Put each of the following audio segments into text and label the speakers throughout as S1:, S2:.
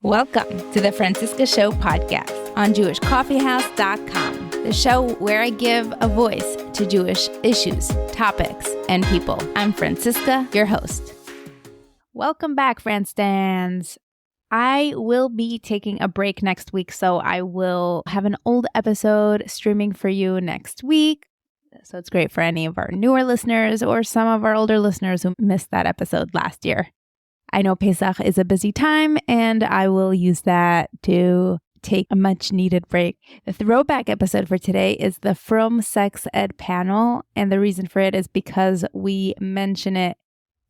S1: Welcome to the Francisca Show podcast on JewishCoffeehouse.com, the show where I give a voice to Jewish issues, topics, and people. I'm Francisca, your host. Welcome back, Franstans. I will be taking a break next week, so I will have an old episode streaming for you next week. So it's great for any of our newer listeners or some of our older listeners who missed that episode last year. I know Pesach is a busy time, and I will use that to take a much-needed break. The throwback episode for today is the Frum Sex Ed panel, and the reason for it is because we mention it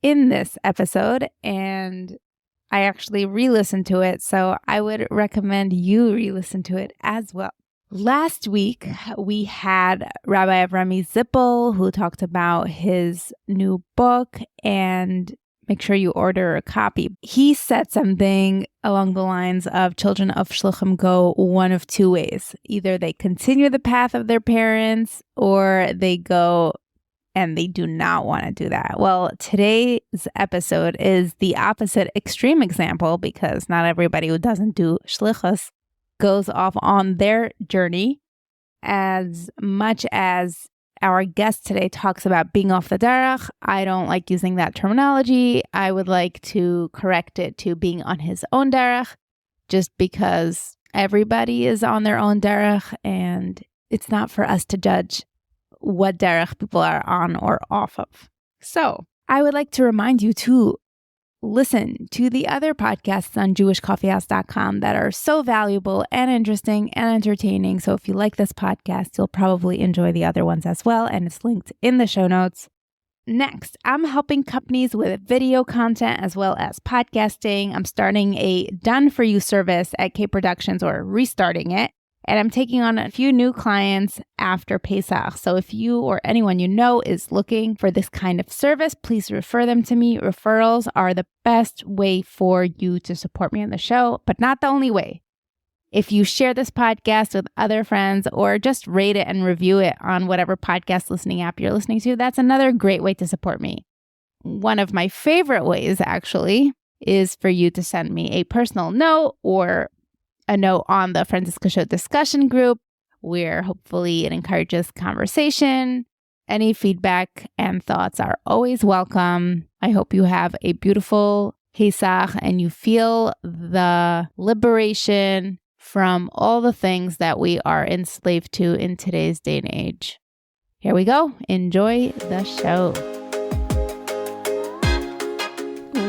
S1: in this episode, and I actually re-listened to it, so I would recommend you re-listen to it as well. Last week, we had Rabbi Avrami Zippel, who talked about his new book, and make sure you order a copy. He said something along the lines of children of shluchim go one of two ways. Either they continue the path of their parents or they go and they do not want to do that. Well, today's episode is the opposite extreme example because not everybody who doesn't do shlichus goes off on their journey. As much as our guest today talks about being off the derech, I don't like using that terminology. I would like to correct it to being on his own derech, just because everybody is on their own derech, and it's not for us to judge what derech people are on or off of. So I would like to remind you to listen to the other podcasts on JewishCoffeehouse.com that are so valuable and interesting and entertaining. So if you like this podcast, you'll probably enjoy the other ones as well, and it's linked in the show notes. Next, I'm helping companies with video content as well as podcasting. I'm starting a done-for-you service at K Productions, or restarting it. And I'm taking on a few new clients after Pesach. So if you or anyone you know is looking for this kind of service, please refer them to me. Referrals are the best way for you to support me on the show, but not the only way. If you share this podcast with other friends or just rate it and review it on whatever podcast listening app you're listening to, that's another great way to support me. One of my favorite ways, actually, is for you to send me a personal note or a note on the Francisca Show discussion group, where hopefully it encourages conversation. Any feedback and thoughts are always welcome. I hope you have a beautiful Pesach and you feel the liberation from all the things that we are enslaved to in today's day and age. Here we go. Enjoy the show.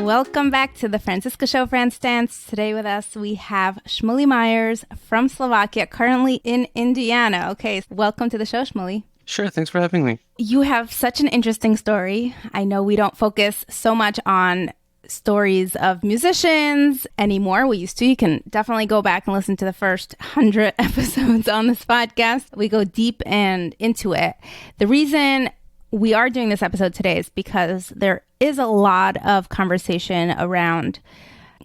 S1: Welcome back to the Francisca Show, Franstans. Today with us, we have Shmuli Myers from Slovakia, currently in Indiana. Okay, welcome to the show, Shmuli.
S2: Sure, thanks for having me.
S1: You have such an interesting story. I know we don't focus so much on stories of musicians anymore. We used to. You can definitely go back and listen to the first 100 episodes on this podcast. We go deep and into it. The reason we are doing this episode today is because there is a lot of conversation around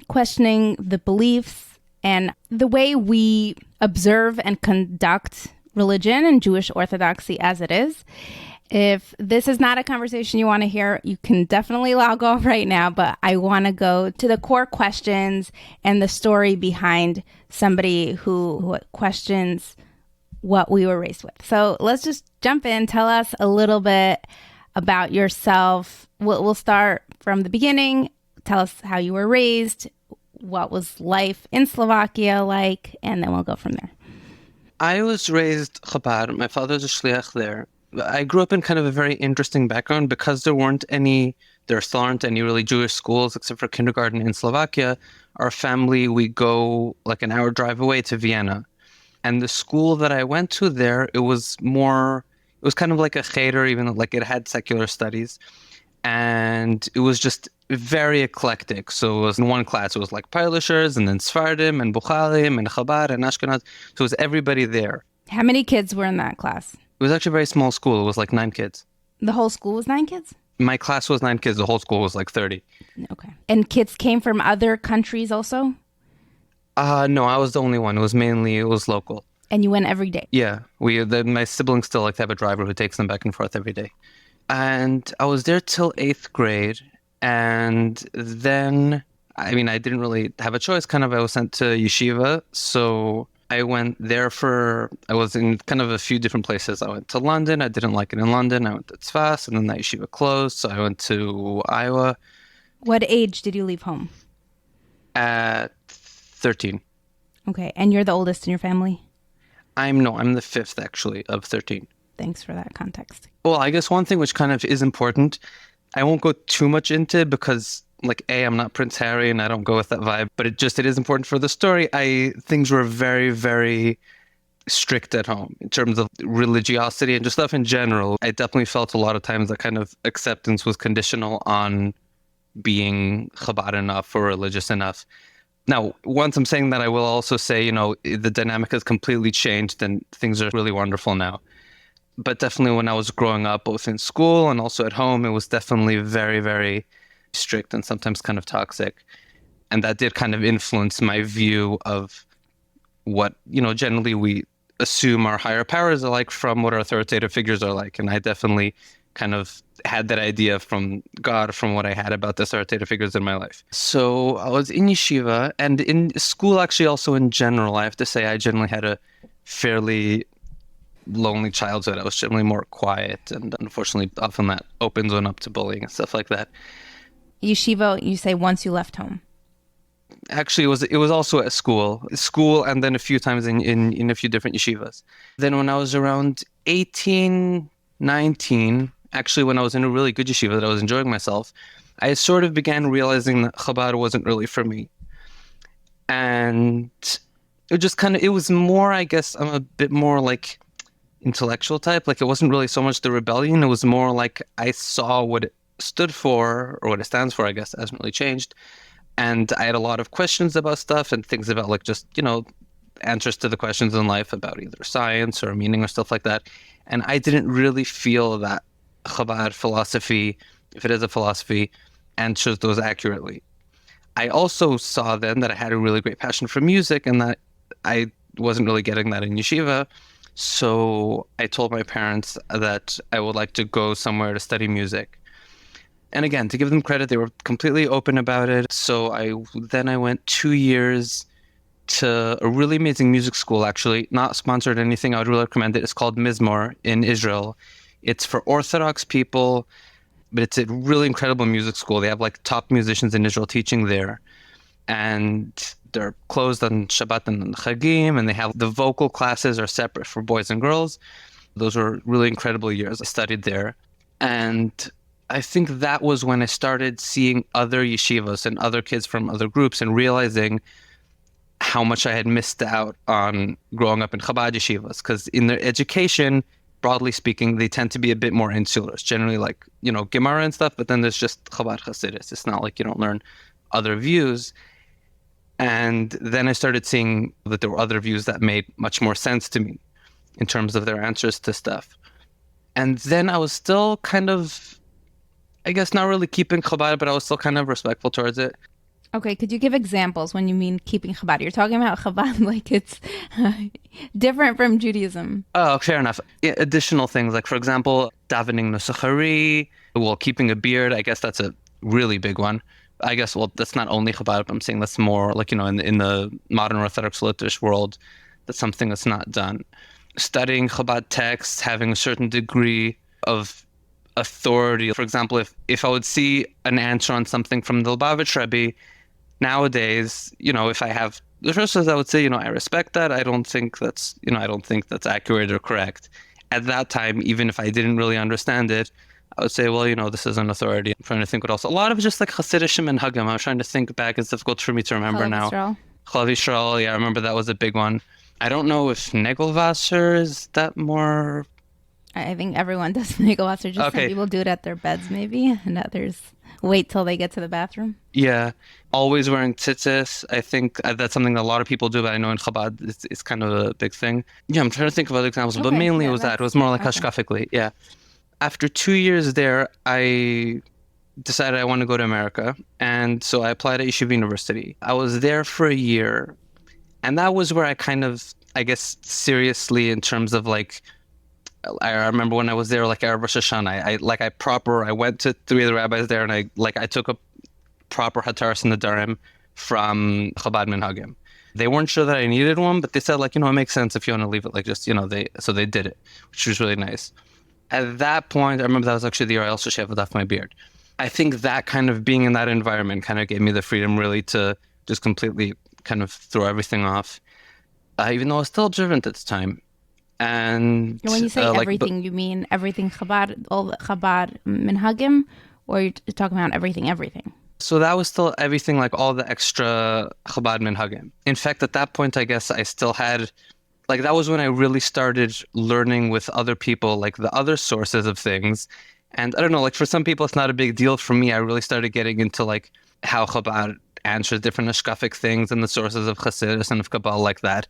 S1: questioning the beliefs and the way we observe and conduct religion and Jewish orthodoxy as it is. If this is not a conversation you want to hear, you can definitely log off right now, but I want to go to the core questions and the story behind somebody who questions what we were raised with. So let's just jump in. Tell us a little bit about yourself. We'll start from the beginning. Tell us how you were raised, what was life in Slovakia like, and then we'll go from there.
S2: I was raised Chabad. My father's a shliach there. I grew up in kind of a very interesting background because there aren't any really Jewish schools except for kindergarten in Slovakia. Our family, we go like an hour drive away to Vienna. And the school that I went to there, it was kind of like a cheder, even though like it had secular studies. And it was just very eclectic. So it was in one class, it was like Pilishers and then Sfardim and Bukharim and Chabad and Ashkenaz. So it was everybody there.
S1: How many kids were in that class?
S2: It was actually a very small school. It was like 9 kids.
S1: The whole school was 9 kids?
S2: My class was 9 kids. The whole school was like 30.
S1: Okay. And kids came from other countries also?
S2: No, I was the only one. It was local.
S1: And you went every day?
S2: Yeah. My siblings still like to have a driver who takes them back and forth every day. And I was there till 8th grade. And then I mean, I didn't really have a choice. Kind of, I was sent to yeshiva. So I went there I was in kind of a few different places. I went to London. I didn't like it in London. I went to Tzfas, and then that yeshiva closed. So I went to Iowa
S1: What age did you leave home?
S2: at 13.
S1: Okay. And you're the oldest in your family?
S2: I'm the fifth actually of 13.
S1: Thanks for that context.
S2: Well, I guess one thing which kind of is important, I won't go too much into it because I'm not Prince Harry and I don't go with that vibe, but it is important for the story. Things were very, very strict at home in terms of religiosity and just stuff in general. I definitely felt a lot of times that kind of acceptance was conditional on being Chabad enough or religious enough. Now, once I'm saying that, I will also say, the dynamic has completely changed and things are really wonderful now. But definitely when I was growing up, both in school and also at home, it was definitely very, very strict and sometimes kind of toxic. And that did kind of influence my view of what, generally we assume our higher powers are like from what our authoritative figures are like. And I definitely kind of had that idea from God, from what I had about the authoritative figures in my life. So I was in yeshiva and in school, actually also in general, I have to say I generally had a fairly lonely childhood. I was generally more quiet, and unfortunately often that opens one up to bullying and stuff like that.
S1: Yeshiva, you say once you left home.
S2: Actually, it was also at school, and then a few times in a few different yeshivas. Then when I was around 18, 19, actually when I was in a really good yeshiva that I was enjoying myself, I sort of began realizing that Chabad wasn't really for me. And it was more, I guess, I'm a bit more like intellectual type. Like it wasn't really so much the rebellion. It was more like I saw what it stood for, or what it stands for, I guess. It hasn't really changed. And I had a lot of questions about stuff and things about like just, answers to the questions in life about either science or meaning or stuff like that. And I didn't really feel that Chabad philosophy, if it is a philosophy, answers those accurately. I also saw then that I had a really great passion for music and that I wasn't really getting that in yeshiva. So I told my parents that I would like to go somewhere to study music. And again, to give them credit, they were completely open about it. So I went 2 years to a really amazing music school, actually, not sponsored or anything. I would really recommend it. It's called Mizmor in Israel. It's for Orthodox people, but it's a really incredible music school. They have like top musicians in Israel teaching there. And they're closed on Shabbat and Chagim, and they have the vocal classes are separate for boys and girls. Those were really incredible years. I studied there. And I think that was when I started seeing other yeshivas and other kids from other groups and realizing how much I had missed out on growing up in Chabad yeshivas. Because in their education, broadly speaking, they tend to be a bit more insular. It's generally like, Gemara and stuff, but then there's just Chabad Hasidus. It's not like you don't learn other views. And then I started seeing that there were other views that made much more sense to me in terms of their answers to stuff. And then I was still kind of, I guess, not really keeping Chabad, but I was still kind of respectful towards it.
S1: Okay, could you give examples when you mean keeping Chabad? You're talking about Chabad like it's different from Judaism.
S2: Oh, fair enough. Yeah, additional things, like, for example, davening Nusachari, keeping a beard. I guess that's a really big one. I guess, that's not only Chabad, but I'm saying that's more like, in the modern Orthodox Litvish world, that's something that's not done. Studying Chabad texts, having a certain degree of authority. For example, if I would see an answer on something from the Lubavitch Rebbe, nowadays, if I have the sources, I would say, I respect that. I don't think that's accurate or correct. At that time, even if I didn't really understand it, I would say, this is an authority. I'm trying to think what else. A lot of just like Hasidishim and Hagam. I'm trying to think back. It's difficult for me to remember now. Chalav Yisrael, yeah, I remember that was a big one. I don't know if Negelwasser is that more.
S1: I think everyone does Negelwasser. Just some people do it at their beds maybe, and others wait till they get to the bathroom.
S2: Yeah. Always wearing tzitzis. I think that's something that a lot of people do, but I know in Chabad it's kind of a big thing. Yeah, I'm trying to think of other examples, but mainly it was that. It was more like hashkafically, yeah. After 2 years there, I decided I want to go to America. And so I applied at Yeshiva University. I was there for a year. And that was where I kind of, I guess, seriously in terms of like, I remember when I was there, like Erev Rosh Hashanah, I went to 3 of the rabbis there and I took a proper Hataras Nadarim from Chabad Minhagim. They weren't sure that I needed one, but they said, like, it makes sense if you want to leave it, like, just, so they did it, which was really nice. At that point, I remember that was actually the year I also shaved off my beard. I think that kind of being in that environment kind of gave me the freedom really to just completely kind of throw everything off, even though I was still observant at the time. And
S1: when you say everything, you mean everything Chabad, all the Chabad Minhagim, or you're talking about everything?
S2: So that was still everything, like all the extra Chabad Minhagim. In fact, at that point, I guess I still had, like, that was when I really started learning with other people, like the other sources of things. And I don't know, like for some people, it's not a big deal. For me, I really started getting into like how Chabad answers different hashkafic things and the sources of Chassidus and of Kabbalah like that.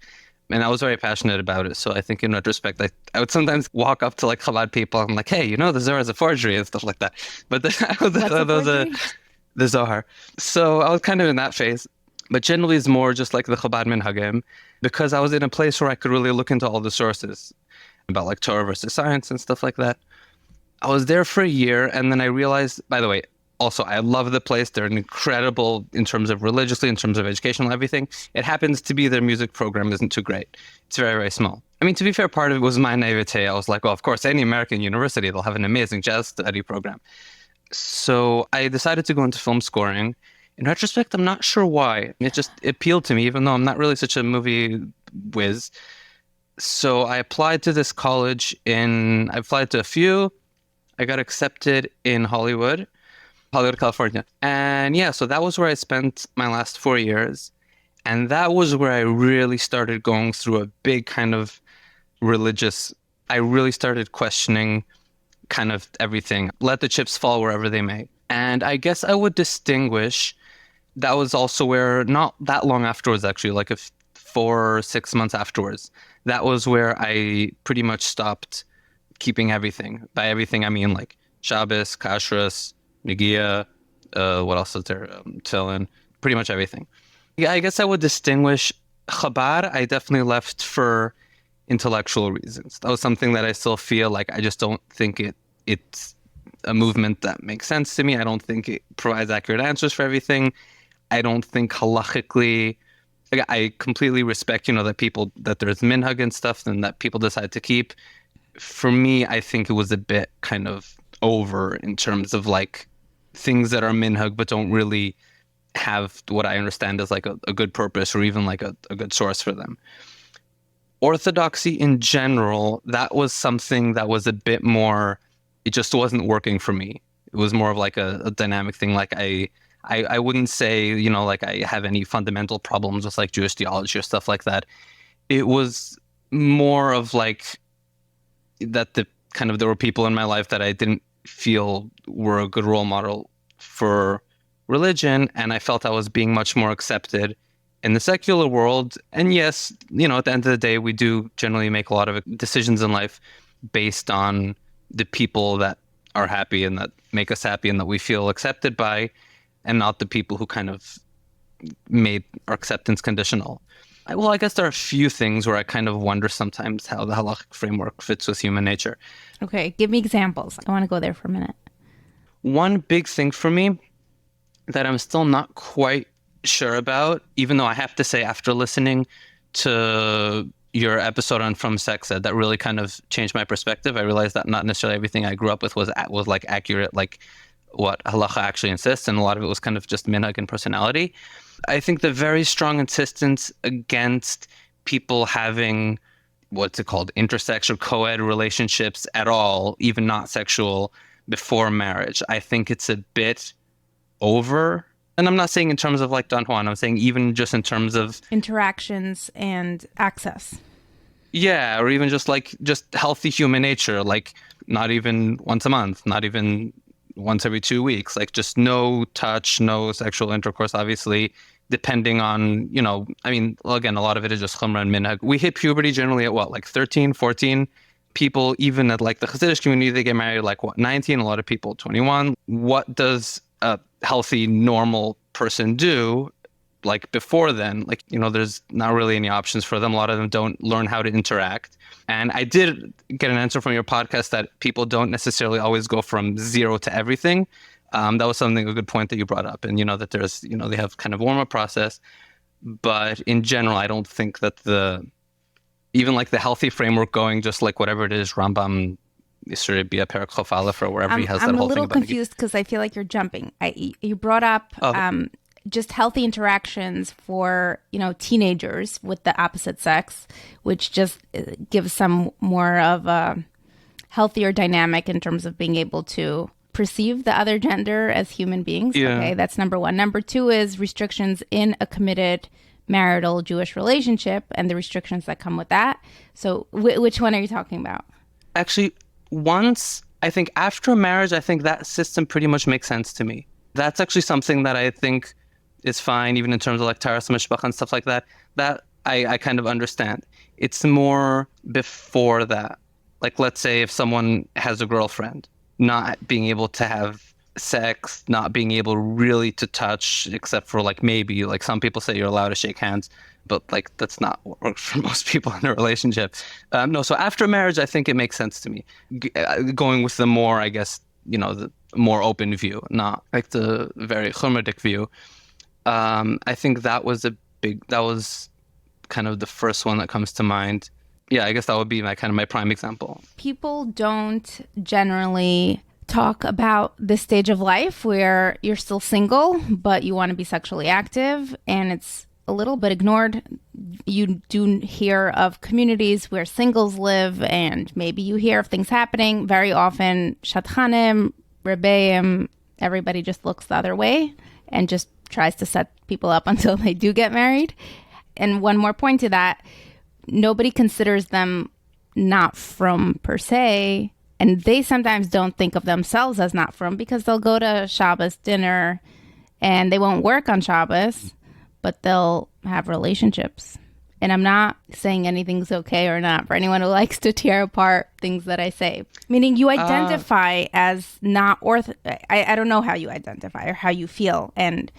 S2: And I was very passionate about it. So I think in retrospect, I would sometimes walk up to like Chabad people and I'm like, hey, the Zohar is a forgery and stuff like that. But the Zohar. So I was kind of in that phase. But generally it's more just like the Chabad Minhagim, because I was in a place where I could really look into all the sources about like Torah versus science and stuff like that. I was there for a year, and then I realized, by the way, also, I love the place. They're incredible in terms of religiously, in terms of educational, everything. It happens to be their music program isn't too great. It's very, very small. I mean, to be fair, part of it was my naivete. I was like, well, of course, any American university, they'll have an amazing jazz study program. So I decided to go into film scoring. In retrospect, I'm not sure why. It just appealed to me, even though I'm not really such a movie whiz. So I applied to this college I applied to a few. I got accepted in Hollywood, California. And yeah, so that was where I spent my last 4 years. And that was where I really started going through a big kind of I really started questioning kind of everything. Let the chips fall wherever they may. And I guess I would distinguish, that was also where, not that long afterwards, actually, like 4 or 6 months afterwards, that was where I pretty much stopped keeping everything. By everything, I mean like Shabbos, Kashrus, Negiah, what else is there? Tefillin, pretty much everything. Yeah, I guess I would distinguish Chabad. I definitely left for intellectual reasons. That was something that I still feel like I just don't think it's a movement that makes sense to me. I don't think it provides accurate answers for everything. I don't think halachically, I completely respect, that there's minhag and stuff and that people decide to keep. For me, I think it was a bit kind of over in terms of like things that are minhag but don't really have what I understand as like a good purpose or even like a good source for them. Orthodoxy in general, that was something that was a bit more, it just wasn't working for me. It was more of like a dynamic thing. Like I wouldn't say, like I have any fundamental problems with like Jewish theology or stuff like that. It was more of like that there were people in my life that I didn't feel were a good role model for religion, and I felt I was being much more accepted in the secular world. And yes, at the end of the day, we do generally make a lot of decisions in life based on the people that are happy and that make us happy and that we feel accepted by, and not the people who kind of made our acceptance conditional. Well, I guess there are a few things where I kind of wonder sometimes how the halachic framework fits with human nature.
S1: Okay, give me examples. I want to go there for a minute.
S2: One big thing for me that I'm still not quite sure about, even though I have to say after listening to your episode on Frum sex ed, that really kind of changed my perspective. I realized that not necessarily everything I grew up with was like accurate, like what halacha actually insists, and a lot of it was kind of just minhag and personality. I think the very strong insistence against people having, what's it called, intersex or co-ed relationships at all, even not sexual, before marriage. I think it's a bit over. And I'm not saying in terms of like Don Juan, I'm saying even just in terms of
S1: interactions and access.
S2: Yeah, or even just healthy human nature, like not even once a month, not even once every 2 weeks, like just no touch, no sexual intercourse, obviously, depending on, again, a lot of it is just chumrah and minhag. We hit puberty generally at what, like 13, 14? People, even at like the Hasidic community, they get married like 19? A lot of people 21. What does a healthy, normal person do like before then? Like, there's not really any options for them. A lot of them don't learn how to interact. And I did get an answer from your podcast that people don't necessarily always go from zero to everything. That was a good point that you brought up. And, that there's, they have kind of warm-up process. But in general, I don't think that even like the healthy framework going, just like whatever it is, Rambam, Yisrael, Bia, Perek Chof Aleph, or wherever he has that whole thing about it.
S1: I'm a little confused because I feel like you're jumping. You brought up just healthy interactions for, teenagers with the opposite sex, which just gives some more of a healthier dynamic in terms of being able to perceive the other gender as human beings.
S2: Yeah.
S1: Okay, that's number one. Number two is restrictions in a committed marital Jewish relationship and the restrictions that come with that. So which one are you talking about?
S2: Actually, I think after marriage, I think that system pretty much makes sense to me. That's actually something that I think is fine, even in terms of like Taras Mishpach and stuff like that. That I kind of understand. It's more before that. Like, let's say if someone has a girlfriend, not being able to have sex, not being able really to touch, except for like maybe like some people say you're allowed to shake hands, but like that's not what works for most people in a relationship. No, so after marriage, I think it makes sense to me. Going with the more, I guess, the more open view, not like the very chumradic view. I think that was kind of the first one that comes to mind. Yeah, I guess that would be my prime example.
S1: People don't generally talk about this stage of life where you're still single, but you want to be sexually active, and it's a little bit ignored. You do hear of communities where singles live, and maybe you hear of things happening. Very often, Shadchanim, Rebbeim, everybody just looks the other way and just tries to set people up until they do get married. And one more point to that, nobody considers them not frum per se, and they sometimes don't think of themselves as not frum because they'll go to Shabbos dinner and they won't work on Shabbos, but they'll have relationships. And I'm not saying anything's okay or not for anyone who likes to tear apart things that I say. Meaning you identify as not I don't know how you identify or how you feel. And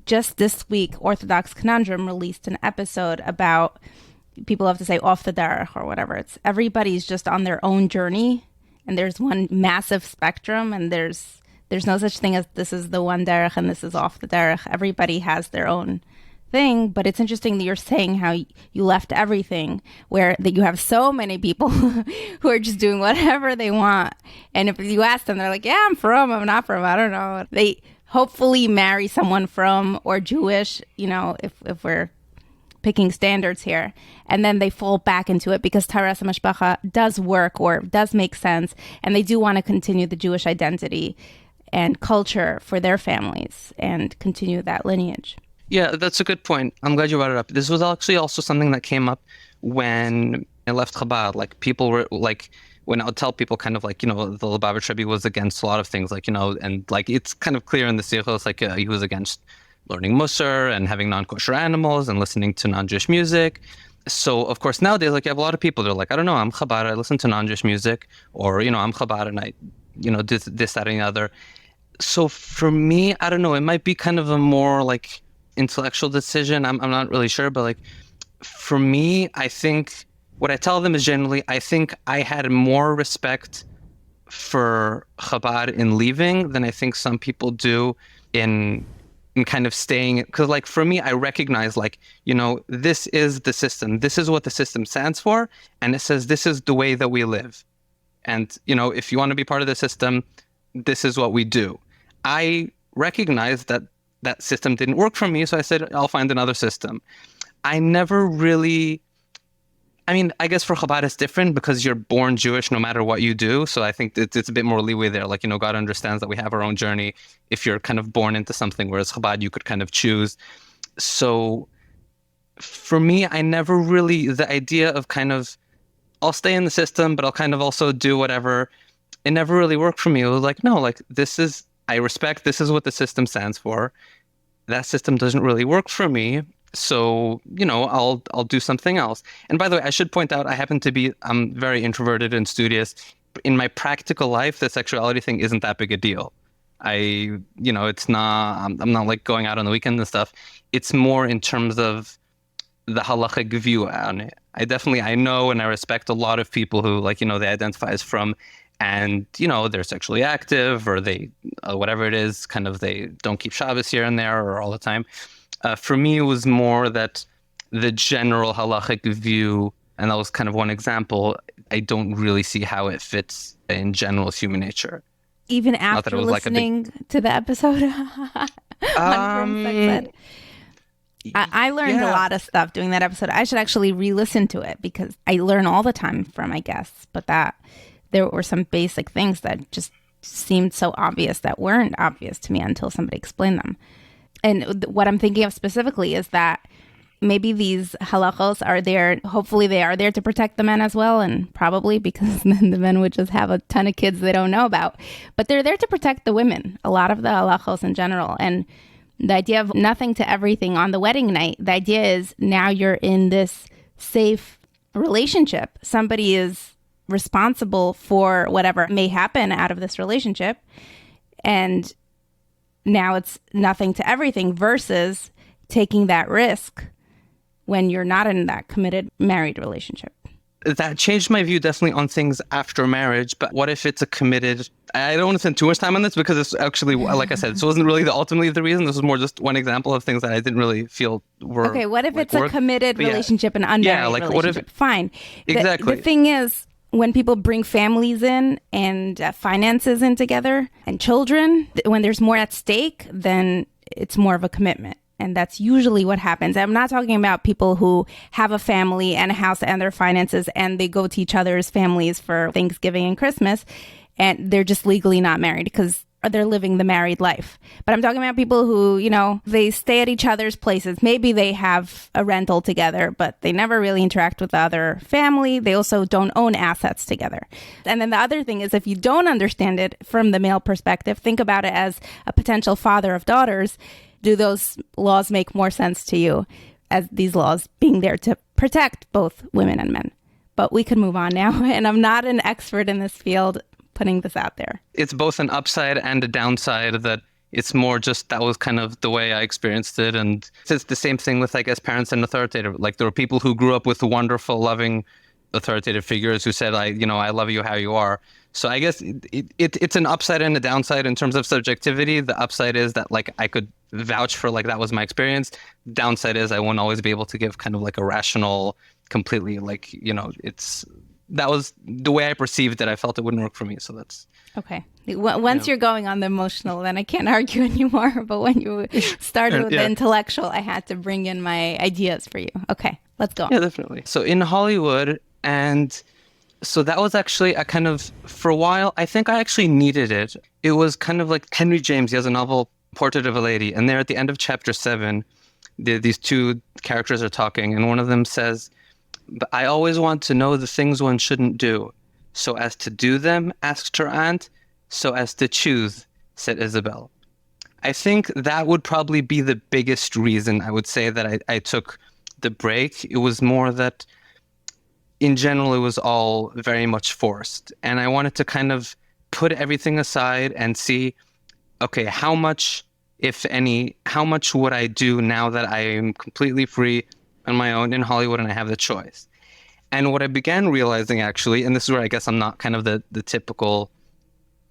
S1: just this week, Orthodox Conundrum released an episode about people have to say off the derech or whatever. It's everybody's just on their own journey, and there's one massive spectrum, and there's no such thing as this is the one derech and this is off the derech. Everybody has their own thing, but it's interesting that you're saying how you left everything, where that you have so many people who are just doing whatever they want, and if you ask them, they're like, yeah, I'm I'm not from, I don't know. They hopefully marry someone from or Jewish, if we're picking standards here, and then they fall back into it because Taras Mishpacha does work or does make sense, and they do want to continue the Jewish identity and culture for their families and continue that lineage.
S2: Yeah, that's a good point. I'm glad you brought it up. This was actually also something that came up when I left Chabad. Like, people were like, when I would tell people kind of like, the Lubavitch Rebbe was against a lot of things, like, and like it's kind of clear in the Sichos, like he was against learning Musar and having non-kosher animals and listening to non-Jewish music. So, of course, nowadays, like, you have a lot of people, they're like, I don't know, I'm Chabad, I listen to non-Jewish music, or, I'm Chabad and I, this, that, and the other. So for me, I don't know, it might be kind of a more like intellectual decision. I'm not really sure, but like for me, I think what I tell them is generally, I think I had more respect for Chabad in leaving than I think some people do in kind of staying. Because like for me, I recognize like, this is the system. This is what the system stands for. And it says, this is the way that we live. And, if you want to be part of the system, this is what we do. I recognize that that system didn't work for me. So I said, I'll find another system. I never really, I guess for Chabad it's different because you're born Jewish no matter what you do. So I think it's a bit more leeway there. Like, God understands that we have our own journey. If you're kind of born into something, whereas Chabad, you could kind of choose. So for me, I never really, the idea of kind of, I'll stay in the system, but I'll kind of also do whatever, it never really worked for me. It was like, no, like I respect, this is what the system stands for. That system doesn't really work for me. So, I'll do something else. And by the way, I should point out, I'm very introverted and studious. In my practical life, the sexuality thing isn't that big a deal. It's not, I'm not like going out on the weekend and stuff. It's more in terms of the halachic view on it. I know and I respect a lot of people who they identify as from, and, they're sexually active, or they, whatever it is, kind of they don't keep Shabbos here and there or all the time. For me, it was more that the general halachic view, and that was kind of one example, I don't really see how it fits in general human nature.
S1: Even after listening to the episode on Frum sex ed? I learned a lot of stuff doing that episode. I should actually re-listen to it because I learn all the time from my guests, but that there were some basic things that just seemed so obvious that weren't obvious to me until somebody explained them. And what I'm thinking of specifically is that maybe these halachos are there, hopefully they are there to protect the men as well, and probably because then the men would just have a ton of kids they don't know about. But they're there to protect the women, a lot of the halachos in general. And the idea of nothing to everything on the wedding night, the idea is now you're in this safe relationship. Somebody is responsible for whatever may happen out of this relationship. And now it's nothing to everything versus taking that risk when you're not in that committed married relationship.
S2: That changed my view definitely on things after marriage. But what if it's a committed... I don't want to spend too much time on this because it's actually, like I said, this wasn't really ultimately the reason. This was more just one example of things that I didn't really feel were...
S1: Okay, what if it's a committed relationship and unmarried relationship? What if, Fine.
S2: Exactly.
S1: The thing is, when people bring families in and finances in together and children, when there's more at stake, then it's more of a commitment. And that's usually what happens. I'm not talking about people who have a family and a house and their finances and they go to each other's families for Thanksgiving and Christmas and they're just legally not married because they're living the married life. But I'm talking about people who, they stay at each other's places. Maybe they have a rental together, but they never really interact with the other family. They also don't own assets together. And then the other thing is, if you don't understand it from the male perspective, think about it as a potential father of daughters. Do those laws make more sense to you as these laws being there to protect both women and men? But we could move on now. And I'm not an expert in this field putting this out there.
S2: It's both an upside and a downside that it's more just that was kind of the way I experienced it. And it's the same thing with, I guess, parents and authoritative. Like there were people who grew up with wonderful, loving, authoritative figures who said, I love you how you are. So I guess it's an upside and a downside in terms of subjectivity. The upside is that I could vouch for that was my experience. Downside is I won't always be able to give kind of a rational, completely that was the way I perceived it. I felt it wouldn't work for me. So that's
S1: okay. Once you're going on the emotional, then I can't argue anymore. But when you started with the intellectual, I had to bring in my ideas for you. Okay, let's go.
S2: Yeah, definitely. So in Hollywood, and so that was actually a kind of, for a while, I think I actually needed it. It was kind of like Henry James. He has a novel, Portrait of a Lady. And there at the end of chapter 7, these two characters are talking. And one of them says, "But I always want to know the things one shouldn't do. So as to do them, asked her aunt. So as to choose, said Isabel." I think that would probably be the biggest reason I would say that I took the break. It was more that in general, it was all very much forced. And I wanted to kind of put everything aside and see, okay, how much, if any, how much would I do now that I am completely free on my own in Hollywood and I have the choice? And what I began realizing actually, and this is where I guess I'm not kind of the typical,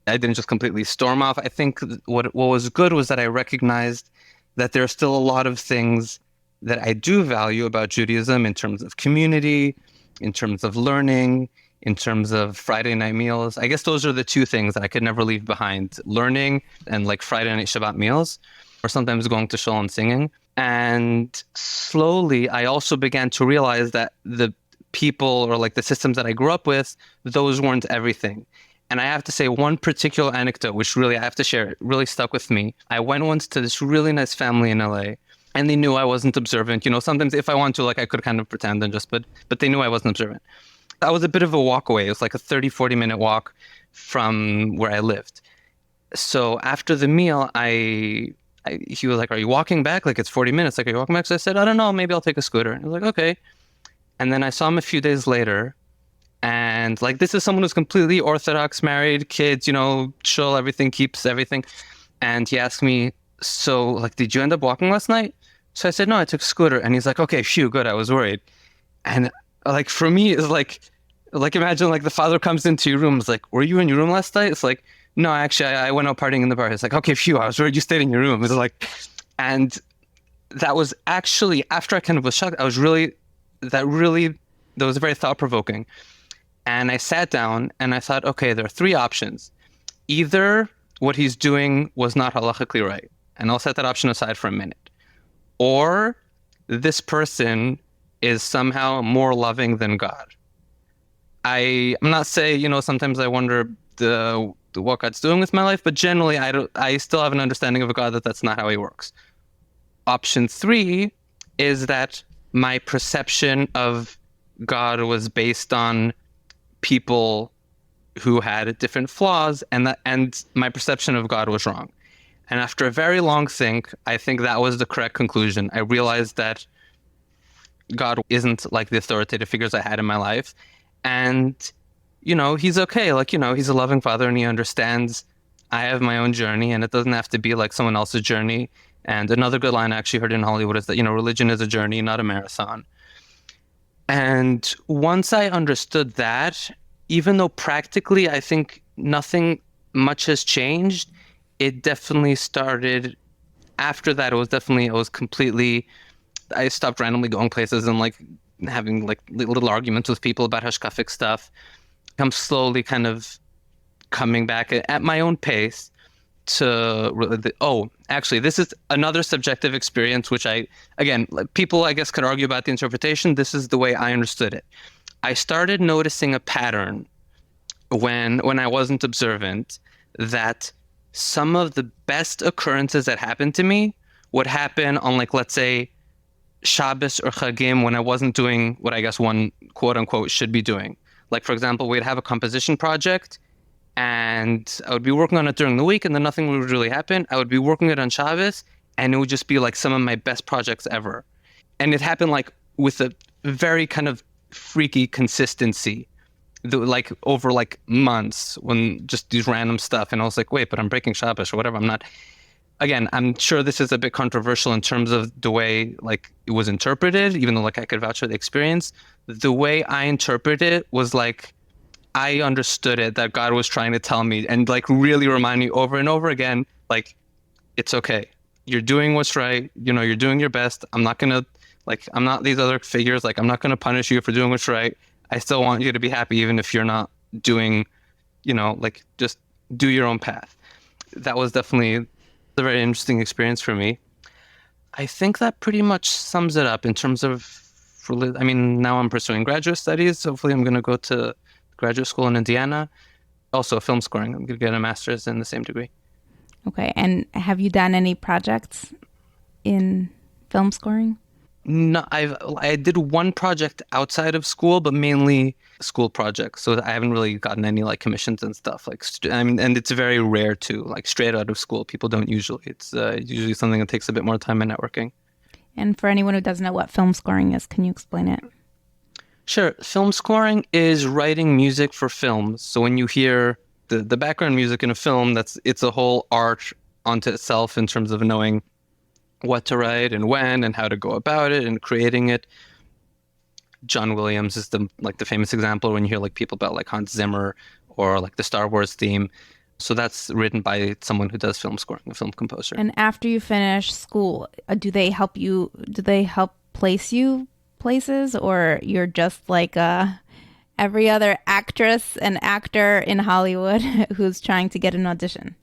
S2: I didn't just completely storm off. I think what was good was that I recognized that there are still a lot of things that I do value about Judaism in terms of community, in terms of learning, in terms of Friday night meals. I guess those are the two things that I could never leave behind: learning and Friday night Shabbat meals, or sometimes going to shul and singing. And slowly, I also began to realize that the people or the systems that I grew up with, those weren't everything. And I have to say one particular anecdote, which really I have to share, it really stuck with me. I went once to this really nice family in LA, and they knew I wasn't observant. Sometimes if I want to, I could kind of pretend and just, but they knew I wasn't observant. That was a bit of a walk away. It was like a 30, 40-minute walk from where I lived. So after the meal, he was like, "Are you walking back? It's 40 minutes. Are you walking back?" So I said, "I don't know. Maybe I'll take a scooter." And he was like, "Okay." And then I saw him a few days later. And this is someone who's completely Orthodox, married, kids, chill, everything, keeps everything. And he asked me, "So did you end up walking last night?" So I said, "No, I took a scooter." And he's like, "Okay, phew, good. I was worried." And for me, it's Like imagine like the father comes into your room, it's like, were you in your room last night? It's like, no, actually I went out partying in the bar. It's like, okay, phew, I was worried you stayed in your room. It's like, and that was actually, after I kind of was shocked, that was very thought provoking. And I sat down and I thought, okay, there are three options. Either what he's doing was not halachically right, and I'll set that option aside for a minute, or this person is somehow more loving than God. I'm not saying, sometimes I wonder what God's doing with my life, but generally I still have an understanding of a God that's not how he works. Option 3 is that my perception of God was based on people who had different flaws, and my perception of God was wrong. And after a very long think, I think that was the correct conclusion. I realized that God isn't like the authoritative figures I had in my life. And, he's okay. Like, he's a loving father and he understands I have my own journey and it doesn't have to be like someone else's journey. And another good line I actually heard in Hollywood is that, religion is a journey, not a marathon. And once I understood that, even though practically I think nothing much has changed, it definitely started after that. I stopped randomly going places and like having like little arguments with people about hashkafic stuff. I'm slowly kind of coming back at my own pace to actually this is another subjective experience, which people I guess could argue about the interpretation. This is the way I understood it. I started noticing a pattern when I wasn't observant, that some of the best occurrences that happened to me would happen on, like, let's say Shabbos or Chagim, when I wasn't doing what I guess one quote unquote should be doing. Like, for example, we'd have a composition project and I would be working on it during the week and then nothing would really happen. I would be working it on Shabbos and it would just be like some of my best projects ever. And it happened like with a very kind of freaky consistency, like over like months, when just these random stuff. And I was like, wait, but I'm breaking Shabbos or whatever. I'm not. Again, I'm sure this is a bit controversial in terms of the way like it was interpreted, even though like I could vouch for the experience. The way I interpreted it was like, I understood it, that God was trying to tell me and like really remind me over and over again, like, it's okay. You're doing what's right. You're doing your best. I'm not these other figures. Like, I'm not going to punish you for doing what's right. I still want you to be happy, even if you're not doing, like, just do your own path. That was definitely a very interesting experience for me. I think that pretty much sums it up in terms of, now I'm pursuing graduate studies. Hopefully I'm going to go to graduate school in Indiana. Also film scoring. I'm going to get a master's in the same degree.
S1: Okay. And have you done any projects in film scoring?
S2: No, I did one project outside of school, but mainly school projects. So I haven't really gotten any like commissions and stuff. Like, and it's very rare too. Like straight out of school, people don't usually. It's usually something that takes a bit more time and networking. And
S1: for anyone who doesn't know what film scoring is, can you explain it?
S2: Sure. Film scoring is writing music for films. So when you hear the background music in a film, it's a whole art unto itself in terms of knowing what to write and when and how to go about it and creating it. John Williams is the famous example when you hear like people about like Hans Zimmer or like the Star Wars theme. So that's written by someone who does film scoring, a film composer.
S1: And after you finish school, do they help place you places, or you're just like every other actress and actor in Hollywood who's trying to get an audition?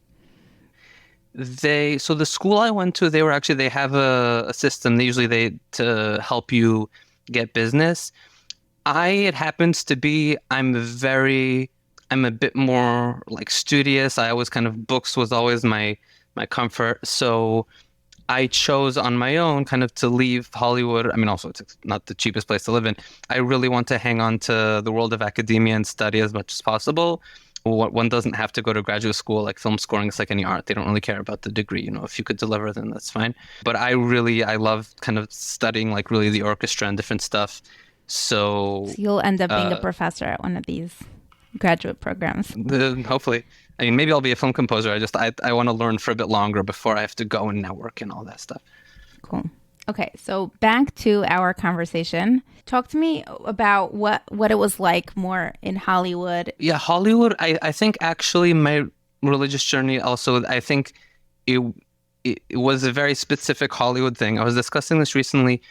S2: So the school I went to, they have a system. To help you get business. It happens to be, I'm a bit more like studious. I always books was always my comfort. So I chose on my own kind of to leave Hollywood. I mean, also it's not the cheapest place to live in. I really want to hang on to the world of academia and study as much as possible. One doesn't have to go to graduate school. Like film scoring is like any art. They don't really care about the degree. If you could deliver, then that's fine. But I love kind of studying like really the orchestra and different stuff. So
S1: you'll end up being a professor at one of these graduate programs.
S2: Hopefully. I mean, maybe I'll be a film composer. I want to learn for a bit longer before I have to go and network and all that stuff.
S1: Cool. Okay, so back to our conversation. Talk to me about what it was like more in Hollywood.
S2: Yeah, Hollywood, I think actually my religious journey also, I think it, it was a very specific Hollywood thing. I was discussing this recently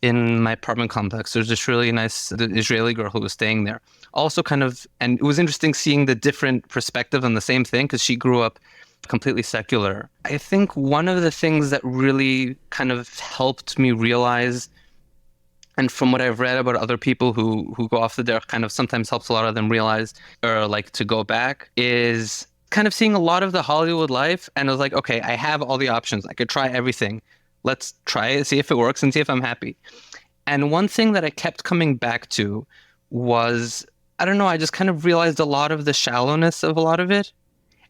S2: in my apartment complex. There's this really nice Israeli girl who was staying there. Also and it was interesting seeing the different perspective on the same thing because she grew up completely secular. I think one of the things that really kind of helped me realize, and from what I've read about other people who go off the derech, kind of sometimes helps a lot of them realize or like to go back, is kind of seeing a lot of the Hollywood life. And I was like, okay, I have all the options. I could try everything. Let's try it, see if it works and see if I'm happy. And one thing that I kept coming back to was, I don't know, I just kind of realized a lot of the shallowness of a lot of it.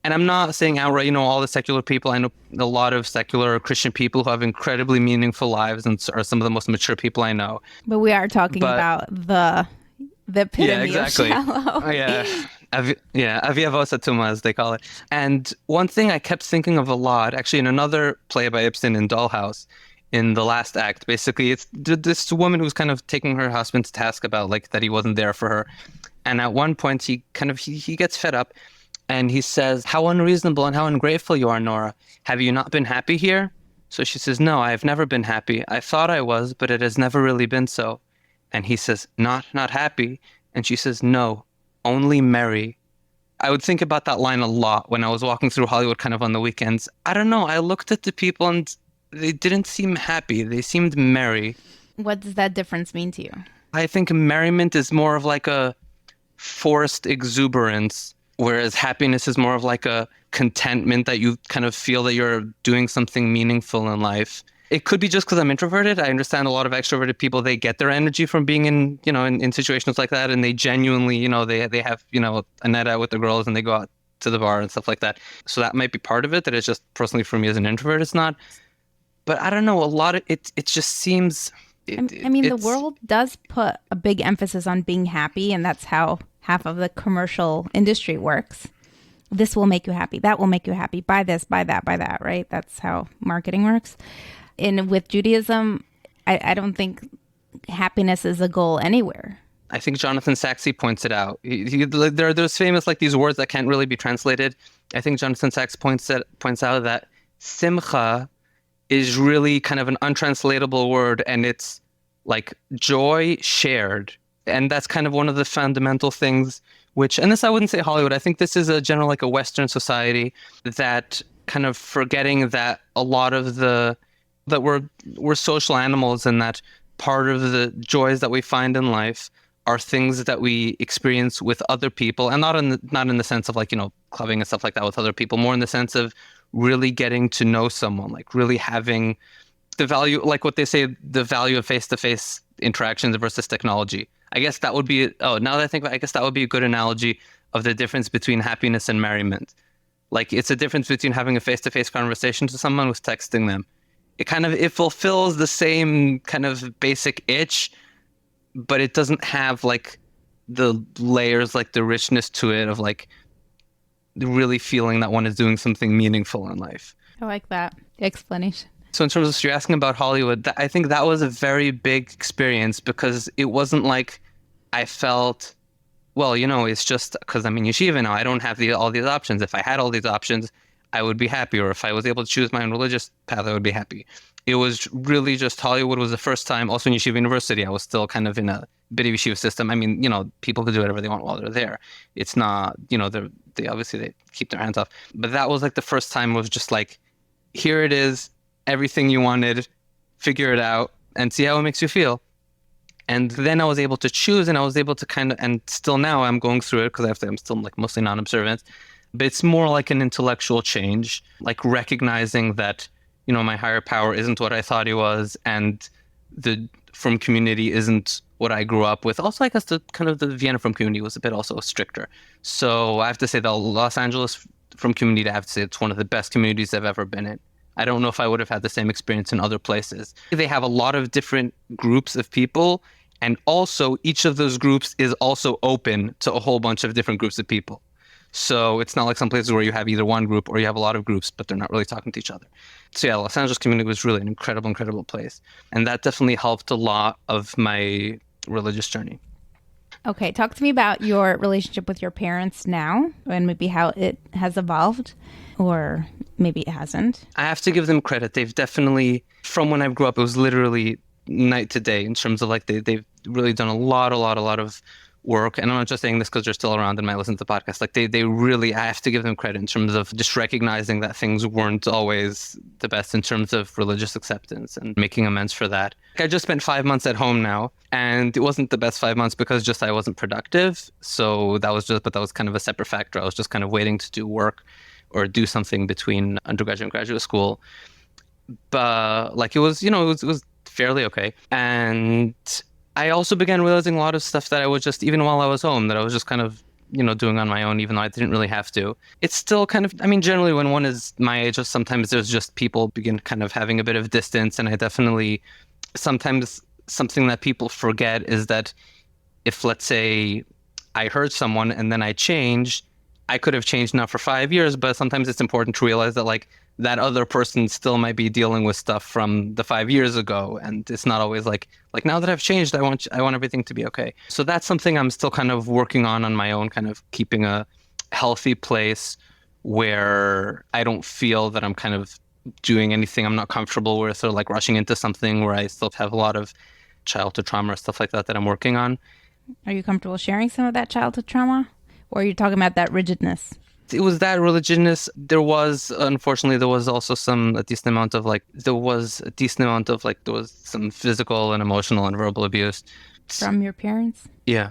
S2: And I'm not saying outright, all the secular people. I know a lot of secular Christian people who have incredibly meaningful lives and are some of the most mature people I know.
S1: But we are talking about the epitome
S2: exactly.
S1: of shallow.
S2: Oh, yeah. Aviavosa Tuma, as they call it. And one thing I kept thinking of a lot, actually in another play by Ibsen in Dollhouse, in the last act, basically, it's this woman who's kind of taking her husband to task about like that he wasn't there for her. And at one point, he gets fed up. And he says, how unreasonable and how ungrateful you are, Nora. Have you not been happy here? So she says, no, I have never been happy. I thought I was, but it has never really been so. And he says, not happy. And she says, no, only merry. I would think about that line a lot when I was walking through Hollywood kind of on the weekends. I don't know. I looked at the people and they didn't seem happy. They seemed merry.
S1: What does that difference mean to you?
S2: I think merriment is more of like a forced exuberance, whereas happiness is more of like a contentment that you kind of feel that you're doing something meaningful in life. It could be just because I'm introverted. I understand a lot of extroverted people, they get their energy from being in situations like that. And they genuinely, they have, a night out with the girls and they go out to the bar and stuff like that. So that might be part of it. That is just personally for me as an introvert, it's not. But I don't know, a lot of it just seems...
S1: the world does put a big emphasis on being happy, and that's how half of the commercial industry works. This will make you happy. That will make you happy. Buy this, buy that, right? That's how marketing works. And with Judaism, I don't think happiness is a goal anywhere.
S2: I think Jonathan Sachs points it out. There are those famous, like, these words that can't really be translated. I think Jonathan Sachs points out that simcha is really kind of an untranslatable word, and it's like joy shared. And that's kind of one of the fundamental things which, and this I wouldn't say Hollywood, I think this is a general, like a Western society that kind of forgetting that a lot of that we're social animals, and that part of the joys that we find in life are things that we experience with other people, and not in the sense of like, clubbing and stuff like that with other people, more in the sense of really getting to know someone, like really having the value, like what they say, the value of face-to-face interactions versus technology. I guess that would be, now that I think about it, I guess that would be a good analogy of the difference between happiness and merriment. Like, it's a difference between having a face-to-face conversation to someone with texting them. It fulfills the same kind of basic itch, but it doesn't have like the layers, like the richness to it of like really feeling that one is doing something meaningful in life.
S1: I like that explanation.
S2: So in terms of, you're asking about Hollywood, I think that was a very big experience, because it wasn't like I felt, well, it's just because I'm in yeshiva now, I don't have all these options. If I had all these options, I would be happy. Or if I was able to choose my own religious path, I would be happy. It was really just Hollywood was the first time. Also in Yeshiva University, I was still kind of in a bit of yeshiva system. I mean, people can do whatever they want while they're there. It's not, they obviously they keep their hands off. But that was like the first time it was just like, here it is, everything you wanted, figure it out and see how it makes you feel. And then I was able to choose, and I was able to kind of, and still now I'm going through it because I'm still like mostly non-observant, but it's more like an intellectual change, like recognizing that, my higher power isn't what I thought he was, and the Frum community isn't what I grew up with. Also, I guess the Vienna Frum community was a bit also stricter. So I have to say the Los Angeles Frum community, I have to say it's one of the best communities I've ever been in. I don't know if I would have had the same experience in other places. They have a lot of different groups of people, and also each of those groups is also open to a whole bunch of different groups of people. So it's not like some places where you have either one group or you have a lot of groups, but they're not really talking to each other. So yeah, Los Angeles community was really an incredible, incredible place. And that definitely helped a lot of my religious journey.
S1: Okay, talk to me about your relationship with your parents now and maybe how it has evolved, or maybe it hasn't.
S2: I have to give them credit. They've definitely, from when I grew up, it was literally night to day in terms of like they've really done a lot of work. And I'm not just saying this because they're still around and might listen to the podcast. Like they really, I have to give them credit in terms of just recognizing that things weren't always the best in terms of religious acceptance and making amends for that. I just spent 5 months at home now, and it wasn't the best 5 months because just I wasn't productive. So that was kind of a separate factor. I was just kind of waiting to do work or do something between undergraduate and graduate school. But like it was fairly okay. And I also began realizing a lot of stuff that I was just, even while I was home, that I was just kind of, doing on my own, even though I didn't really have to. It's still kind of, generally when one is my age, sometimes there's just people begin kind of having a bit of distance. And I definitely, sometimes something that people forget is that if, let's say, I hurt someone and then I changed, I could have changed now for 5 years, but sometimes it's important to realize that like that other person still might be dealing with stuff from the 5 years ago. And it's not always like now that I've changed, I want everything to be okay. So that's something I'm still kind of working on my own, kind of keeping a healthy place where I don't feel that I'm kind of doing anything I'm not comfortable with or like rushing into something where I still have a lot of childhood trauma or stuff like that I'm working on.
S1: Are you comfortable sharing some of that childhood trauma? Or are you talking about that rigidness?
S2: It was that religiousness. Unfortunately, there was also a decent amount of there was some physical and emotional and verbal abuse.
S1: From your parents?
S2: Yeah.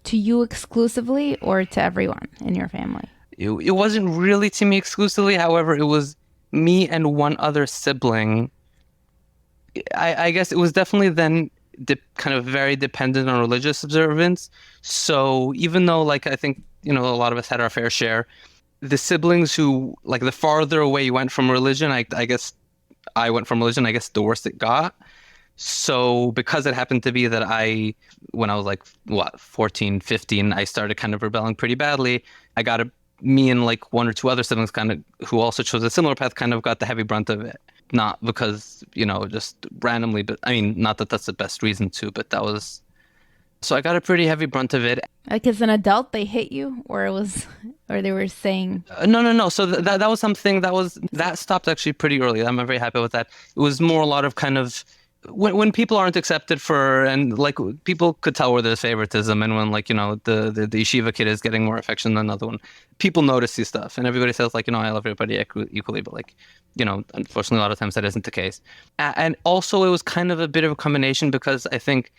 S1: To you exclusively or to everyone in your family?
S2: It wasn't really to me exclusively. However, it was me and one other sibling. I guess it was definitely then kind of very dependent on religious observance. So even though I think, a lot of us had our fair share, the siblings who the farther away you went from religion, I guess I went from religion, I guess the worse it got. So because it happened to be that when I was 14, 15, I started kind of rebelling pretty badly. Me and one or two other siblings kind of who also chose a similar path kind of got the heavy brunt of it. Not because, just randomly, but not that that's the best reason to, but that was, so I got a pretty heavy brunt of it.
S1: Like as an adult, they hit you or they were saying?
S2: No. So that was something that stopped actually pretty early. I'm very happy with that. It was more a lot of kind of, when people aren't accepted and people could tell where there's favoritism, and when the yeshiva kid is getting more affection than another one, people notice these stuff, and everybody says I love everybody equally, but unfortunately a lot of times that isn't the case. And also it was kind of a bit of a combination because I think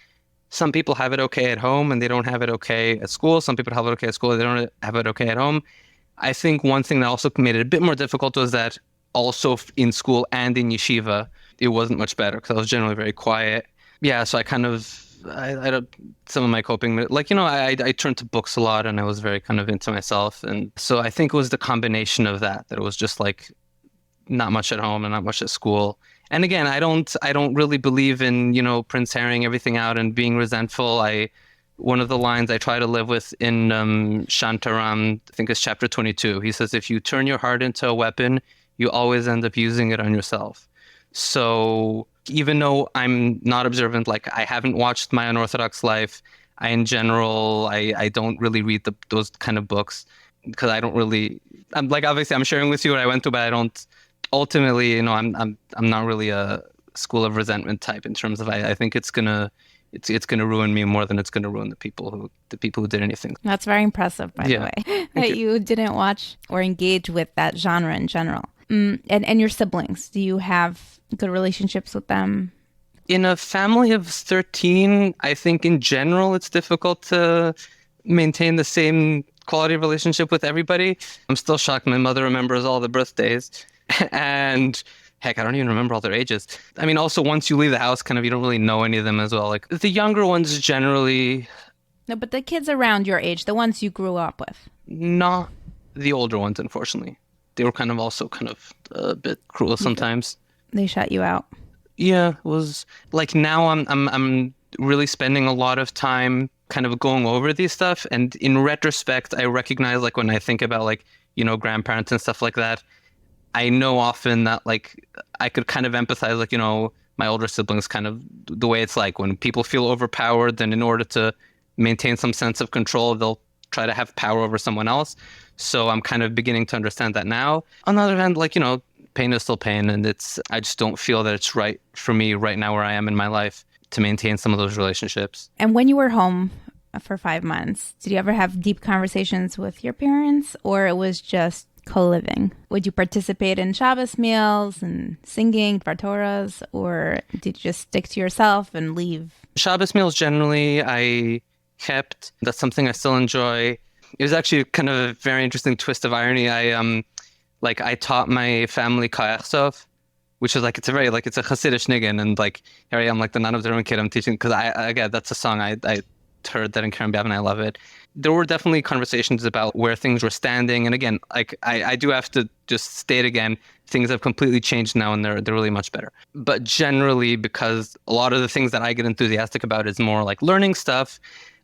S2: some people have it okay at home and they don't have it okay at school. Some people have it okay at school, they don't have it okay at home. I think one thing that also made it a bit more difficult was that also in school and in yeshiva, it wasn't much better because I was generally very quiet. Yeah, so I kind of, I some of my coping, I turned to books a lot and I was very kind of into myself. And so I think it was the combination of that it was just not much at home and not much at school. And again, I don't really believe in, Prince herring everything out and being resentful. One of the lines I try to live with in Shantaram, I think it's chapter 22. He says, if you turn your heart into a weapon, you always end up using it on yourself. So even though I'm not observant, I haven't watched My Unorthodox Life, in general, I don't really read those kind of books because I don't really, obviously I'm sharing with you what I went through, but I don't, ultimately, I'm not really a school of resentment type in terms of, I think it's gonna ruin me more than it's gonna ruin the people who did anything.
S1: That's very impressive, by the way, that you didn't watch or engage with that genre in general. And your siblings, do you have good relationships with them?
S2: In a family of 13, I think in general it's difficult to maintain the same quality of relationship with everybody. I'm still shocked my mother remembers all the birthdays. And heck, I don't even remember all their ages. Also once you leave the house, kind of, you don't really know any of them as well. The younger ones generally.
S1: No, but the kids around your age, the ones you grew up with.
S2: Not the older ones, unfortunately. They were kind of also kind of a bit cruel sometimes.
S1: They shut you out.
S2: Yeah, it was now I'm really spending a lot of time kind of going over these stuff. And in retrospect, I recognize like when I think about like, grandparents and stuff like that, I know often that like I could kind of empathize, like, my older siblings, kind of the way it's like when people feel overpowered, then in order to maintain some sense of control, they'll try to have power over someone else. So I'm kind of beginning to understand that now. On the other hand, like, pain is still pain, and I just don't feel that it's right for me right now where I am in my life to maintain some of those relationships.
S1: And when you were home for 5 months, did you ever have deep conversations with your parents, or it was just co-living? Would you participate in Shabbos meals and singing Torahs, or did you just stick to yourself and leave?
S2: Shabbos meals generally I kept. That's something I still enjoy. It was actually kind of a very interesting twist of irony. I taught my family Kayach Sov, which is like, it's a Hasidic niggin, and like here I am, like the non observant kid, I'm teaching, because again, that's a song I heard that in Karen Biav and I love it. There were definitely conversations about where things were standing, and again, like I do have to just state again, things have completely changed now, and they're really much better. But generally, because a lot of the things that I get enthusiastic about is more like learning stuff,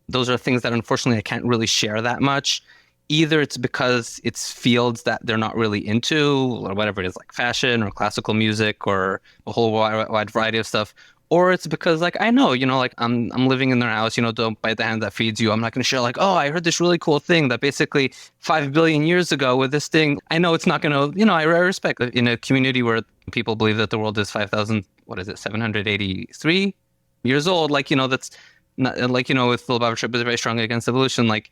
S2: those are things that unfortunately I can't really share that much. Either it's because it's fields that they're not really into, or whatever it is, like fashion or classical music or a whole wide variety of stuff, or it's because like I know, like I'm living in their house, don't bite the hand that feeds you. I'm not going to share like, oh, I heard this really cool thing that basically 5 billion years ago with this thing. I know it's not going to, I respect in a community where people believe that the world is 783 years old. Like, that's not like, with the Lubavitcher is very strong against evolution. Like,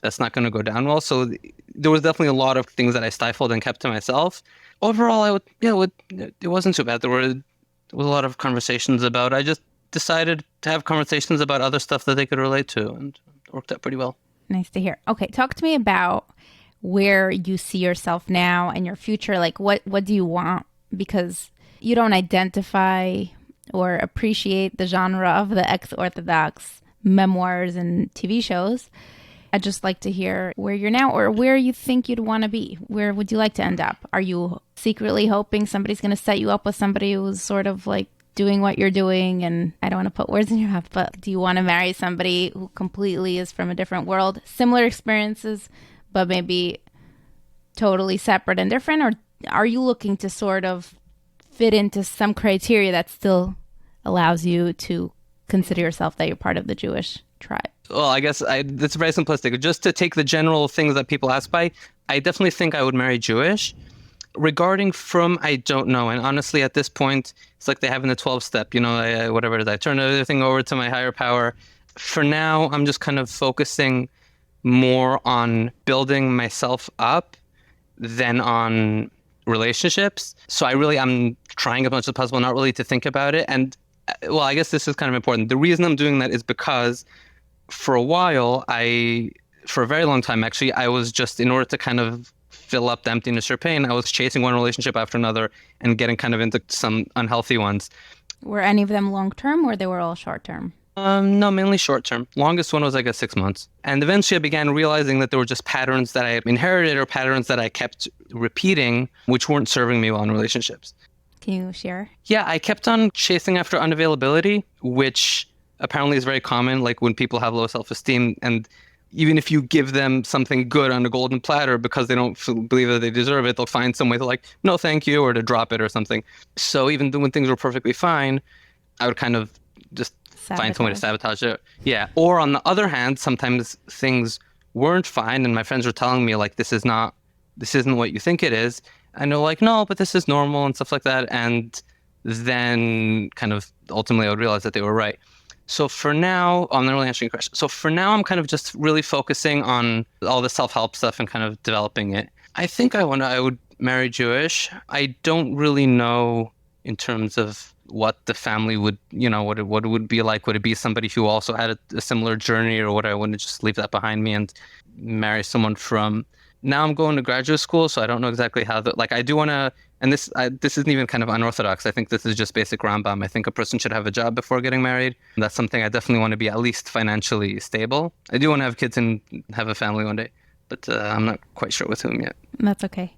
S2: that's not going to go down well. So there was definitely a lot of things that I stifled and kept to myself. Overall, it wasn't too bad. There was a lot of conversations about. I just decided to have conversations about other stuff that they could relate to, and it worked out pretty well.
S1: Nice to hear. Okay, talk to me about where you see yourself now and your future. Like, what do you want? Because you don't identify or appreciate the genre of the ex-Orthodox memoirs and TV shows. I'd just like to hear where you're now, or where you think you'd want to be. Where would you like to end up? Are you secretly hoping somebody's going to set you up with somebody who's sort of like doing what you're doing? And I don't want to put words in your mouth, but do you want to marry somebody who completely is from a different world? Similar experiences, but maybe totally separate and different? Or are you looking to sort of fit into some criteria that still allows you to consider yourself that you're part of the Jewish tribe?
S2: Well, I guess that's very simplistic. Just to take the general things that people ask by, I definitely think I would marry Jewish. Regarding Frum, I don't know. And honestly, at this point, it's like they have in the 12-step, whatever it is. I turn everything over to my higher power. For now, I'm just kind of focusing more on building myself up than on relationships. So I'm trying as much as possible not really to think about it. And, well, I guess this is kind of important. The reason I'm doing that is because for a while, for a very long time, actually, I was just, in order to kind of fill up the emptiness or pain, I was chasing one relationship after another and getting kind of into some unhealthy ones.
S1: Were any of them long-term, or they were all short-term?
S2: No, mainly short-term. Longest one was, I guess, 6 months. And eventually I began realizing that there were just patterns that I inherited or patterns that I kept repeating, which weren't serving me well in relationships.
S1: Can you share?
S2: Yeah, I kept on chasing after unavailability, which apparently is very common, like when people have low self-esteem, and even if you give them something good on a golden platter because they don't believe that they deserve it, they'll find some way to like, no, thank you, or to drop it or something. So even when things were perfectly fine, I would kind of just find some way to sabotage it. Yeah. Or on the other hand, sometimes things weren't fine, and my friends were telling me like, this isn't what you think it is. And they're like, no, but this is normal and stuff like that. And then kind of ultimately I would realize that they were right. So for now, I'm not really answering your question. So for now, I'm kind of just really focusing on all the self-help stuff and kind of developing it. I think I would marry Jewish. I don't really know in terms of what the family would, what it would be like. Would it be somebody who also had a similar journey, or would I want to just leave that behind me and marry someone from... Now I'm going to graduate school, so I don't know exactly how I do want to, and this isn't even kind of unorthodox. I think this is just basic Rambam. I think a person should have a job before getting married. And that's something I definitely want to be at least financially stable. I do want to have kids and have a family one day, but I'm not quite sure with whom yet.
S1: That's okay.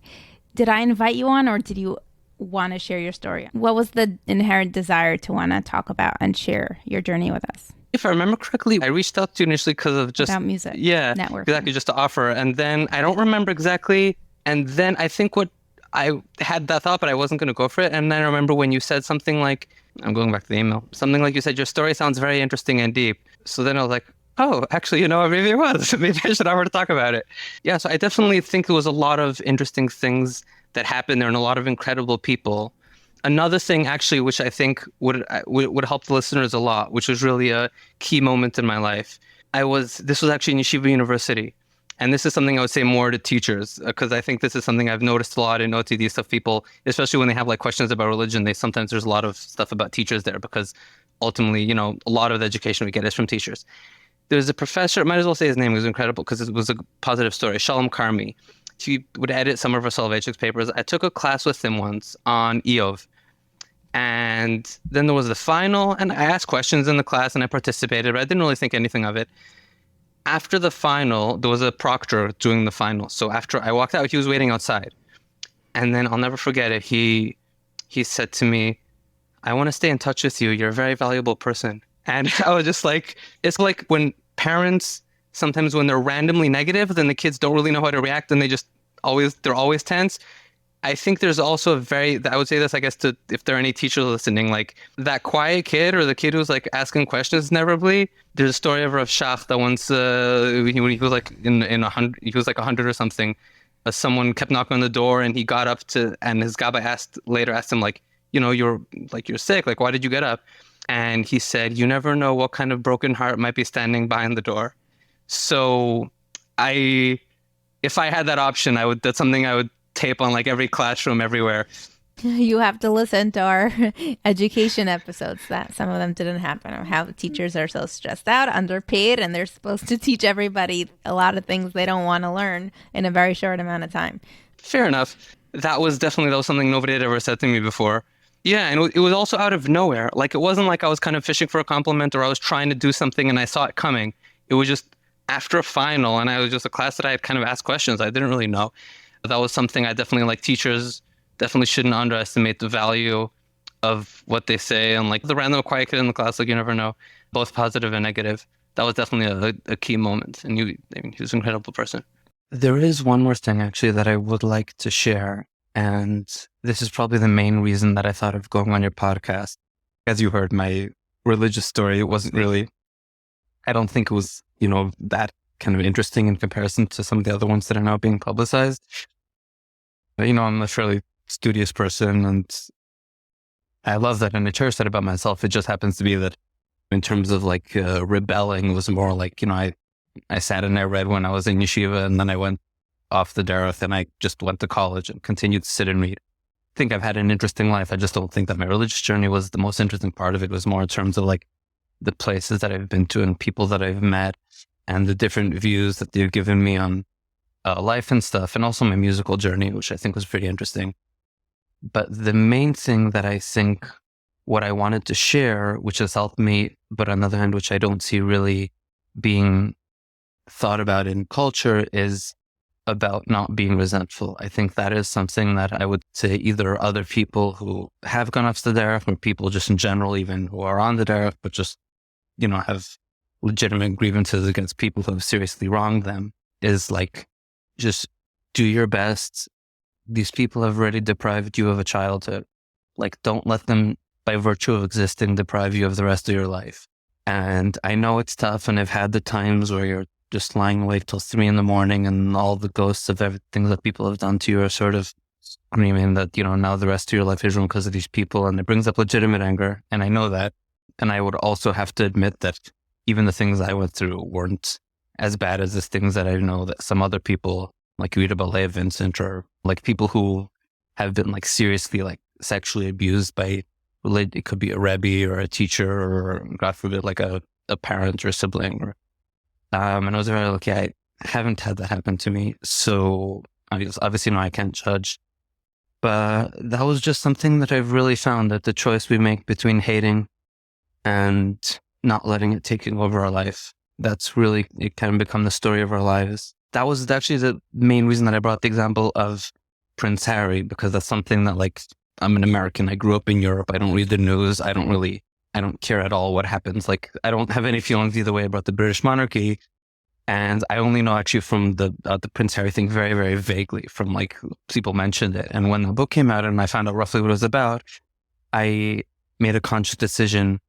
S1: Did I invite you on, or did you want to share your story? What was the inherent desire to want to talk about and share your journey with us?
S2: If I remember correctly, I reached out to you initially because of just...
S1: About music.
S2: Yeah,
S1: Networking.
S2: exactly, just to offer. And then I don't remember exactly. And then I think what I had that thought, but I wasn't going to go for it. And then I remember when you said something like, I'm going back to the email, something like you said, your story sounds very interesting and deep. So then I was like, oh, actually, maybe it was. Maybe I should offer to talk about it. Yeah, so I definitely think there was a lot of interesting things that happened there and a lot of incredible people. Another thing, actually, which I think would help the listeners a lot, which was really a key moment in my life. This was actually in Yeshiva University. And this is something I would say more to teachers, because I think this is something I've noticed a lot in OTD stuff. People, especially when they have like questions about religion, sometimes there's a lot of stuff about teachers there, because ultimately, a lot of the education we get is from teachers. There's a professor, I might as well say his name, it was incredible because it was a positive story, Shalom Karmi. He would edit some of our Soloveitchik's papers. I took a class with him once on Eov. And then there was the final, and I asked questions in the class and I participated, but I didn't really think anything of it. After the final, there was a proctor doing the final. So after I walked out, he was waiting outside. And then I'll never forget it. He said to me, I want to stay in touch with you. You're a very valuable person. And I was just like, it's like when parents, sometimes when they're randomly negative, then the kids don't really know how to react and they're always tense. I think there's also I would say this, I guess, if there are any teachers listening, like that quiet kid or the kid who's like asking questions inevitably. There's a story of Rav Shach that once, when he was like in 100, he was like 100 or something, someone kept knocking on the door and he got up and his Gabbai asked him like, you're sick, like, why did you get up? And he said, you never know what kind of broken heart might be standing behind the door. So if I had that option, that's something I would tape on like every classroom everywhere.
S1: You have to listen to our education episodes, that some of them didn't happen, or how teachers are so stressed out, underpaid, and they're supposed to teach everybody a lot of things they don't want to learn in a very short amount of time.
S2: Fair enough. That was something nobody had ever said to me before. Yeah, and it was also out of nowhere. Like, it wasn't like I was kind of fishing for a compliment or I was trying to do something and I saw it coming. It was just after a final, and I was just a class that I had kind of asked questions I didn't really know. That was something I definitely, like, teachers definitely shouldn't underestimate the value of what they say. And like the random quiet kid in the class, like, you never know, both positive and negative. That was definitely a key moment. And he was an incredible person. There is one more thing, actually, that I would like to share. And this is probably the main reason that I thought of going on your podcast. As you heard, my religious story, it wasn't really, I don't think it was, that kind of interesting in comparison to some of the other ones that are now being publicized. But, I'm a fairly studious person, and I love that. And I cherish that about myself. It just happens to be that in terms of like rebelling, it was more like, I sat and I read when I was in yeshiva, and then I went off the Derech and I just went to college and continued to sit and read. I think I've had an interesting life. I just don't think that my religious journey was the most interesting part of it. It was more in terms of like the places that I've been to and people that I've met and the different views that they've given me on life and stuff, and also my musical journey, which I think was pretty interesting. But the main thing that I think what I wanted to share, which has helped me, but on the other hand, which I don't see really being thought about in culture, is about not being resentful. I think that is something that I would say either other people who have gone off the Derech, or people just in general, even who are on the Derech, but just, have legitimate grievances against people who have seriously wronged them, is like, just do your best. These people have already deprived you of a childhood. Like, don't let them, by virtue of existing, deprive you of the rest of your life. And I know it's tough, and I've had the times where you're just lying awake till 3 a.m. and all the ghosts of everything that people have done to you are sort of screaming that, now the rest of your life is ruined because of these people. And it brings up legitimate anger. And I know that. And I would also have to admit that even the things I went through weren't as bad as the things that I know that some other people, like you read about Leah Vincent, or like people who have been like seriously like sexually abused by, it could be a Rebbe or a teacher, or God forbid, like a parent or a sibling. Or, and I was very lucky. I haven't had that happen to me. So obviously, no, I can't judge. But that was just something that I've really found, that the choice we make between hating and not letting it take over our life, that's really, it can become the story of our lives. That was actually the main reason that I brought the example of Prince Harry, because that's something that, like, I'm an American. I grew up in Europe. I don't read the news. I don't really I don't care at all what happens. Like, I don't have any feelings either way about the British monarchy. And I only know actually from the Prince Harry thing very, very vaguely from like people mentioned it. And when the book came out and I found out roughly what it was about, I made a conscious decision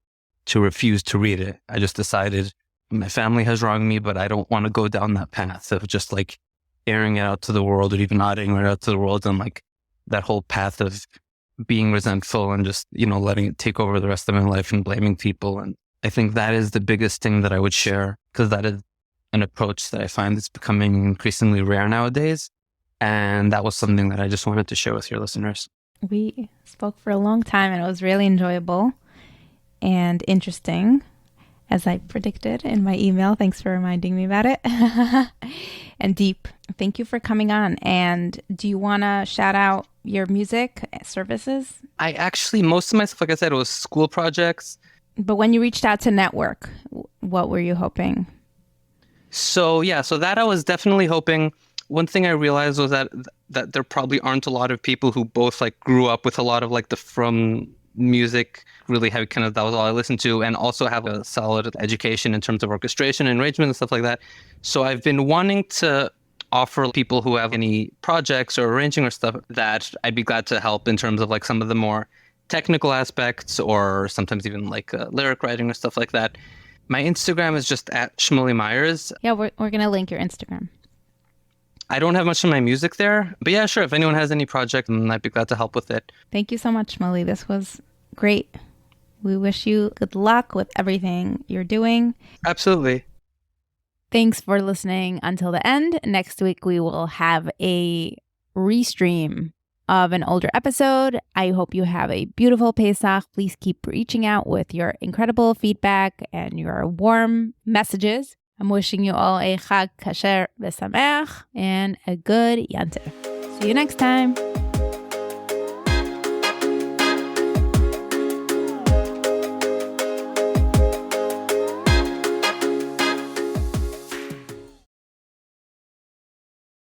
S2: to refuse to read it. I just decided my family has wronged me, but I don't want to go down that path of just like airing it out to the world or even not airing it out to the world and like that whole path of being resentful and just, letting it take over the rest of my life and blaming people. And I think that is the biggest thing that I would share because that is an approach that I find is becoming increasingly rare nowadays. And that was something that I just wanted to share with your listeners.
S1: We spoke for a long time and it was really enjoyable and interesting, as I predicted in my email. Thanks for reminding me about it. And deep. Thank you for coming on. And do you want to shout out your music services?
S2: I actually, most of my stuff, like I said, it was school projects.
S1: But when you reached out to network, what were you hoping?
S2: So that I was definitely hoping. One thing I realized was that there probably aren't a lot of people who both like grew up with a lot of like the Frum music, really heavy kind of, that was all I listened to, and also have a solid education in terms of orchestration and arrangement and stuff like that. So I've been wanting to offer people who have any projects or arranging or stuff that I'd be glad to help in terms of like some of the more technical aspects or sometimes even like lyric writing or stuff like that. My Instagram is just at Shmuli Myers.
S1: Yeah, we're going to link your Instagram.
S2: I don't have much of my music there, but yeah, sure. If anyone has any project, then I'd be glad to help with it.
S1: Thank you so much, Shmuli. This was great. We wish you good luck with everything you're doing.
S2: Absolutely.
S1: Thanks for listening until the end. Next week, we will have a restream of an older episode. I hope you have a beautiful Pesach. Please keep reaching out with your incredible feedback and your warm messages. I'm wishing you all a Chag Kasher V'Sameach and a good Yantif. See you next time.